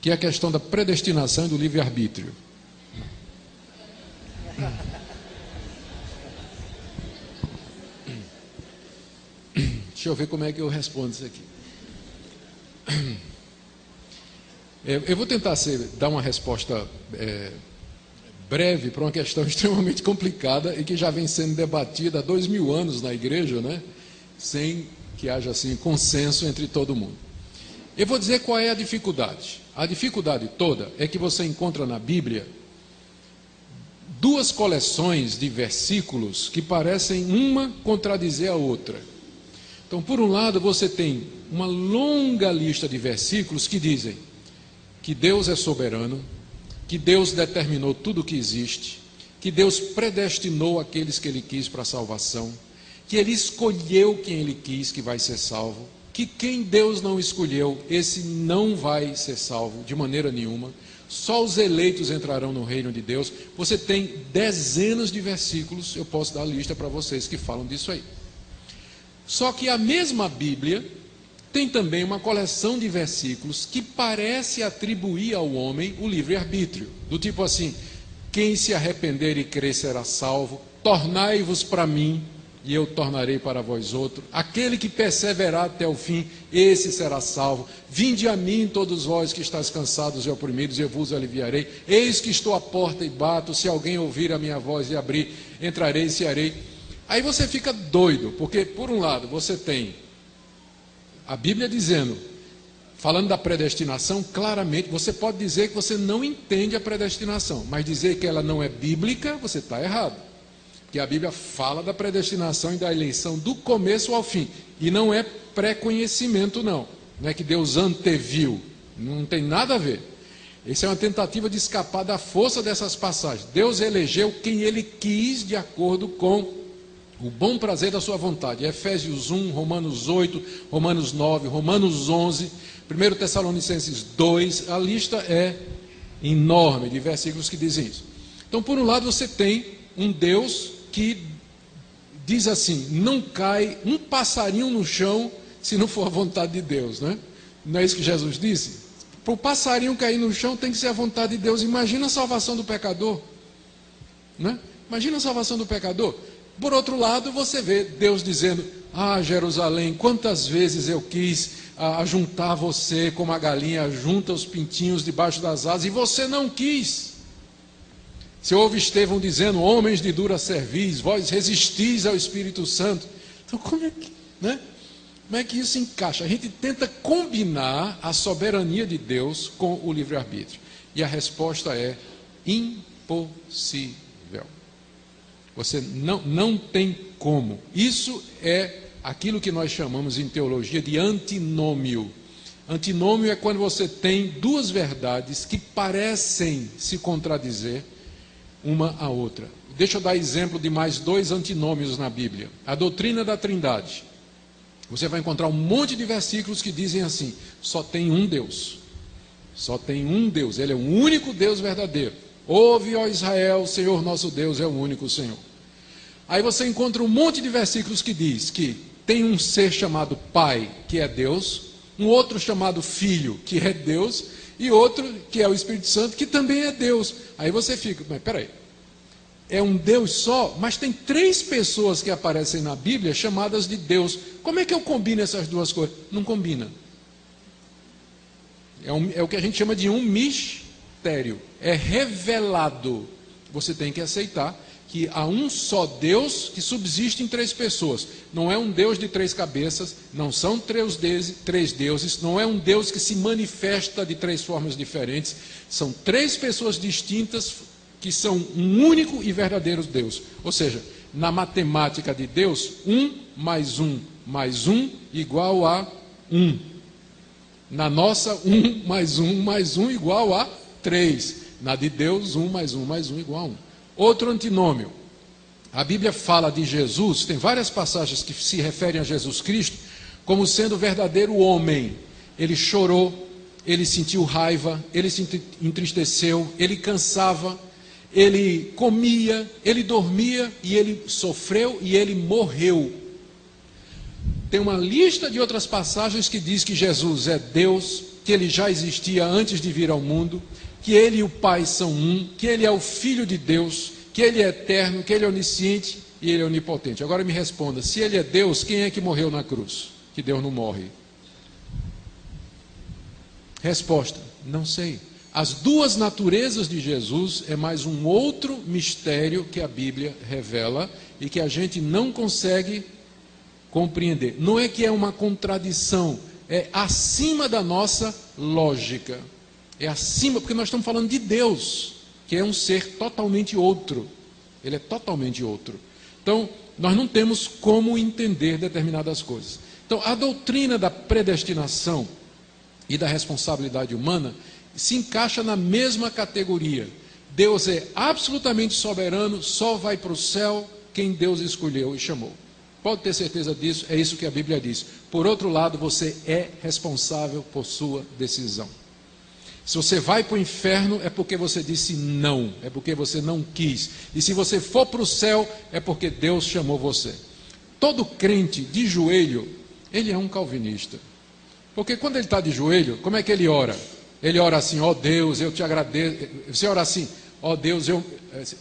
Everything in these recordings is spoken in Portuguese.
que é a questão da predestinação e do livre-arbítrio. Deixa eu ver como é que eu respondo isso aqui. Eu vou tentar dar uma resposta breve para uma questão extremamente complicada e que já vem sendo debatida há 2000 anos na igreja, né? Sem que haja assim consenso entre todo mundo. Eu vou dizer qual é a dificuldade. A dificuldade toda é que você encontra na Bíblia duas coleções de versículos que parecem uma contradizer a outra. Então, por um lado, você tem uma longa lista de versículos que dizem que Deus é soberano, que Deus determinou tudo o que existe, que Deus predestinou aqueles que Ele quis para a salvação, que Ele escolheu quem Ele quis que vai ser salvo, que quem Deus não escolheu, esse não vai ser salvo de maneira nenhuma, só os eleitos entrarão no reino de Deus. Você tem dezenas de versículos, eu posso dar a lista para vocês que falam disso aí. Só que a mesma Bíblia tem também uma coleção de versículos que parece atribuir ao homem o livre-arbítrio, do tipo assim: quem se arrepender e crer será salvo, tornai-vos para mim e eu tornarei para vós outro, aquele que perseverar até o fim, esse será salvo. Vinde a mim todos vós que estáis cansados e oprimidos, eu vos aliviarei. Eis que estou à porta e bato, se alguém ouvir a minha voz e abrir, entrarei e cearei. Aí você fica doido, porque por um lado você tem a Bíblia dizendo, falando da predestinação, claramente, você pode dizer que você não entende a predestinação, mas dizer que ela não é bíblica, você está errado. Porque a Bíblia fala da predestinação e da eleição do começo ao fim, e não é pré-conhecimento não é que Deus anteviu, não tem nada a ver. Essa é uma tentativa de escapar da força dessas passagens. Deus elegeu quem Ele quis de acordo com o bom prazer da sua vontade. Efésios 1, Romanos 8, Romanos 9, Romanos 11, 1 Tessalonicenses 2, a lista é enorme de versículos que dizem isso. Então, por um lado, você tem um Deus que diz assim: não cai um passarinho no chão se não for a vontade de Deus, né? Não é isso que Jesus disse? Para o passarinho cair no chão tem que ser a vontade de Deus. Imagina a salvação do pecador, né? Imagina a salvação do pecador. Por outro lado, você vê Deus dizendo: ah, Jerusalém, quantas vezes eu quis ajuntar você como a galinha junta os pintinhos debaixo das asas, e você não quis. Você ouve Estevão dizendo: homens de dura cerviz, vós resistis ao Espírito Santo. Então como é que isso encaixa? A gente tenta combinar a soberania de Deus com o livre-arbítrio, e a resposta é impossível. Você não tem como. Isso é aquilo que nós chamamos em teologia de antinômio. Antinômio é quando você tem duas verdades que parecem se contradizer uma à outra. Deixa eu dar exemplo de mais dois antinômios na Bíblia. A doutrina da Trindade. Você vai encontrar um monte de versículos que dizem assim: só tem um Deus. Só tem um Deus. Ele é o único Deus verdadeiro. Ouve, ó Israel, o Senhor nosso Deus é o único Senhor. Aí você encontra um monte de versículos que diz que tem um ser chamado Pai, que é Deus, um outro chamado Filho, que é Deus, e outro que é o Espírito Santo, que também é Deus. Aí você fica: mas peraí, é um Deus só, mas tem três pessoas que aparecem na Bíblia chamadas de Deus. Como é que eu combino essas duas coisas? Não combina. É o que a gente chama de um mistério. É revelado. Você tem que aceitar que há um só Deus que subsiste em três pessoas. Não é um Deus de três cabeças, não são três deuses, não é um Deus que se manifesta de três formas diferentes. São três pessoas distintas que são um único e verdadeiro Deus. Ou seja, na matemática de Deus, 1 mais 1 mais 1 igual a 1. Na nossa, 1 mais 1 mais 1 igual a 3. Na de Deus, 1 mais 1 mais 1 igual a 1. Outro antinômio. A Bíblia fala de Jesus, tem várias passagens que se referem a Jesus Cristo como sendo o verdadeiro homem. Ele chorou, ele sentiu raiva, ele se entristeceu, ele cansava, ele comia, ele dormia, e ele sofreu e ele morreu. Tem uma lista de outras passagens que diz que Jesus é Deus, que ele já existia antes de vir ao mundo, que ele e o Pai são um, que ele é o Filho de Deus, que ele é eterno, que ele é onisciente e ele é onipotente. Agora me responda, se ele é Deus, quem é que morreu na cruz? Que Deus não morre. Resposta, não sei. As duas naturezas de Jesus é mais um outro mistério que a Bíblia revela e que a gente não consegue compreender. Não é que é uma contradição, é acima da nossa lógica. É acima, porque nós estamos falando de Deus, que é um ser totalmente outro. Ele é totalmente outro. Então, nós não temos como entender determinadas coisas. Então, a doutrina da predestinação e da responsabilidade humana se encaixa na mesma categoria. Deus é absolutamente soberano, só vai para o céu quem Deus escolheu e chamou. Pode ter certeza disso, é isso que a Bíblia diz. Por outro lado, você é responsável por sua decisão. Se você vai para o inferno, é porque você disse não, é porque você não quis. E se você for para o céu, é porque Deus chamou você. Todo crente de joelho, ele é um calvinista. Porque quando ele está de joelho, como é que ele ora? Ele ora assim, ó Deus, eu te agradeço. Você ora assim, ó Deus, eu...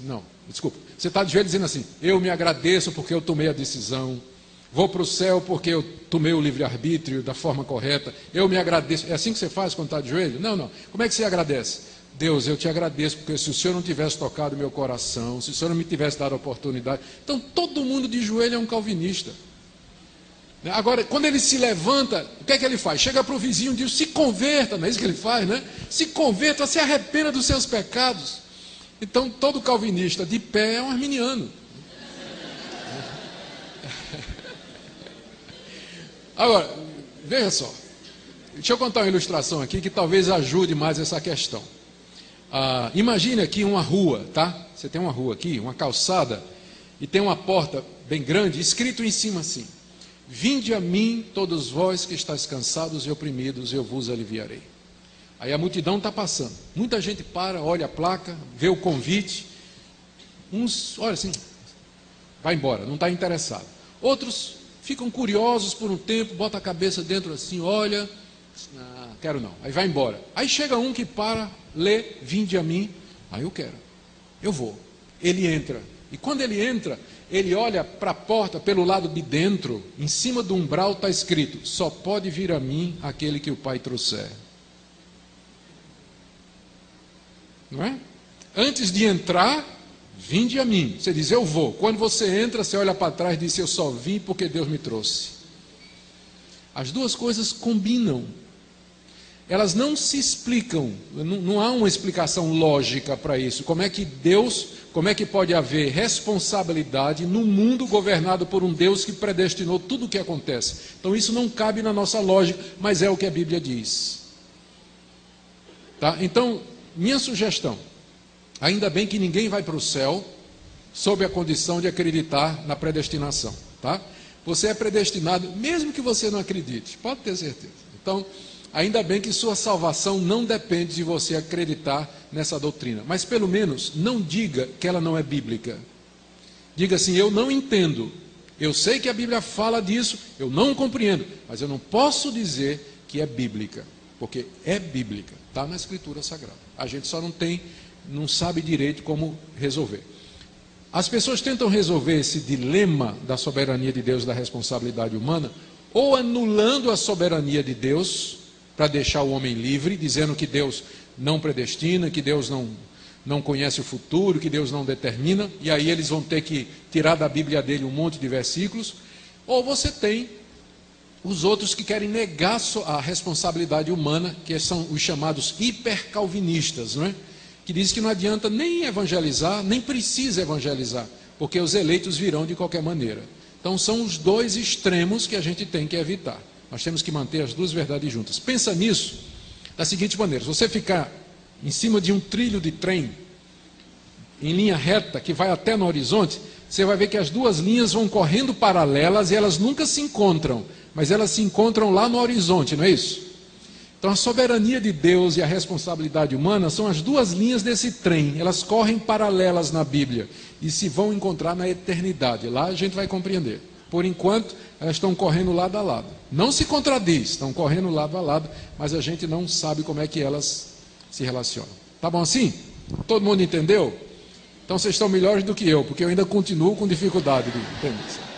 Não, desculpa. Você está de joelho dizendo assim, eu me agradeço porque eu tomei a decisão. Vou para o céu porque eu tomei o livre-arbítrio da forma correta. Eu me agradeço. É assim que você faz quando está de joelho? Não, não. Como é que você agradece? Deus, eu te agradeço porque se o Senhor não tivesse tocado meu coração, se o Senhor não me tivesse dado a oportunidade. Então, todo mundo de joelho é um calvinista. Agora, quando ele se levanta, o que é que ele faz? Chega para o vizinho e diz, se converta, não é isso que ele faz, né? Se converta, se arrependa dos seus pecados. Então, todo calvinista de pé é um arminiano. Agora, veja só, deixa eu contar uma ilustração aqui que talvez ajude mais essa questão. Imagine aqui uma rua, tá? Você tem uma rua aqui, uma calçada, e tem uma porta bem grande, escrito em cima assim, vinde a mim todos vós que estáis cansados e oprimidos, eu vos aliviarei. Aí a multidão está passando, muita gente para, olha a placa, vê o convite, uns, olha assim, vai embora, não está interessado. Outros ficam curiosos por um tempo, bota a cabeça dentro assim, olha, quero não, aí vai embora. Aí chega um que para, lê, vinde a mim, aí eu quero, eu vou. Ele entra, e quando ele entra, ele olha para a porta pelo lado de dentro, em cima do umbral está escrito, só pode vir a mim aquele que o Pai trouxer. Não é? Antes de entrar, vinde a mim. Você diz, eu vou. Quando você entra, você olha para trás e diz, eu só vim porque Deus me trouxe. As duas coisas combinam. Elas não se explicam. Não há uma explicação lógica para isso. Como é que pode haver responsabilidade num mundo governado por um Deus que predestinou tudo o que acontece? Então isso não cabe na nossa lógica, mas é o que a Bíblia diz. Tá? Então, minha sugestão, ainda bem que ninguém vai para o céu sob a condição de acreditar na predestinação, tá? Você é predestinado, mesmo que você não acredite, pode ter certeza. Então, ainda bem que sua salvação não depende de você acreditar nessa doutrina, mas pelo menos não diga que ela não é bíblica. Diga assim, eu não entendo, eu sei que a Bíblia fala disso, eu não compreendo, mas eu não posso dizer que é bíblica, porque é bíblica, está na Escritura Sagrada. A gente só não sabe direito como resolver. As pessoas tentam resolver esse dilema da soberania de Deus e da responsabilidade humana, ou anulando a soberania de Deus, para deixar o homem livre, dizendo que Deus não predestina, que Deus não conhece o futuro, que Deus não determina, e aí eles vão ter que tirar da Bíblia dele um monte de versículos, ou você tem os outros que querem negar a responsabilidade humana, que são os chamados hipercalvinistas, não é? Que dizem que não adianta nem evangelizar, nem precisa evangelizar, porque os eleitos virão de qualquer maneira. Então são os dois extremos que a gente tem que evitar. Nós temos que manter as duas verdades juntas. Pensa nisso da seguinte maneira, se você ficar em cima de um trilho de trem, em linha reta, que vai até no horizonte, você vai ver que as duas linhas vão correndo paralelas e elas nunca se encontram, mas elas se encontram lá no horizonte, não é isso? Então a soberania de Deus e a responsabilidade humana são as duas linhas desse trem, elas correm paralelas na Bíblia e se vão encontrar na eternidade, lá a gente vai compreender, Por enquanto, elas estão correndo lado a lado. Não se contradiz, estão correndo lado a lado, mas a gente não sabe como é que elas se relacionam. Tá bom assim? Todo mundo entendeu? Então vocês estão melhores do que eu, porque eu ainda continuo com dificuldade de entender.